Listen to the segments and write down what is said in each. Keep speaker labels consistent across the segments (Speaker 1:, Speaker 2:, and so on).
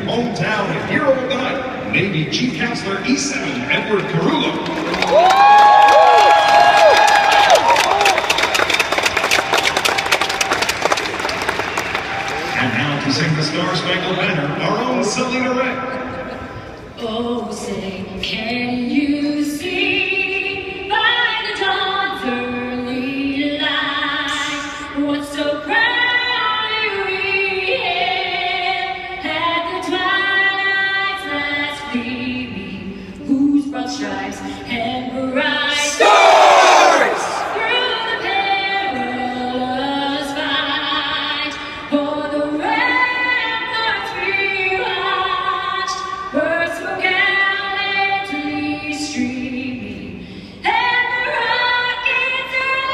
Speaker 1: hometown hero of the night, Navy Chief Counselor E7 Edward Carullo. And now to sing the Star Spangled Banner, our own Selena Ray.
Speaker 2: Oh, say, can you see by the dawn's early light what so proudly we hailed at the twilight's last gleaming, whose broad stripes and bright stars through the perilous fight for the ramparts we watched were so gallantly streaming, and the rockets are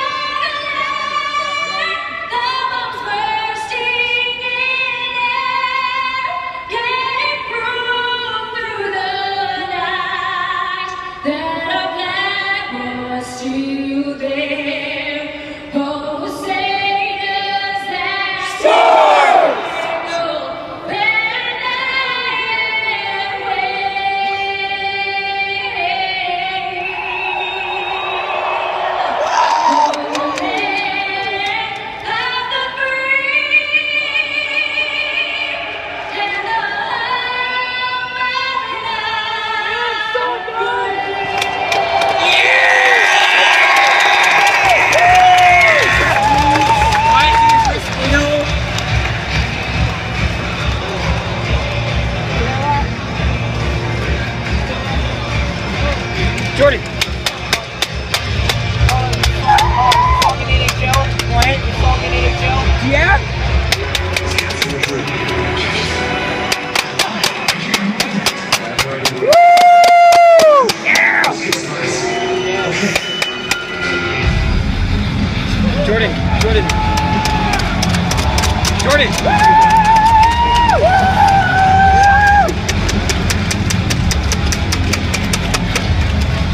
Speaker 2: alight, the bombs bursting in air gave proof through the night that our flag was still there. Oh, sailors that spangled
Speaker 3: Jordan. Yeah? Woo! Yeah! Jordan.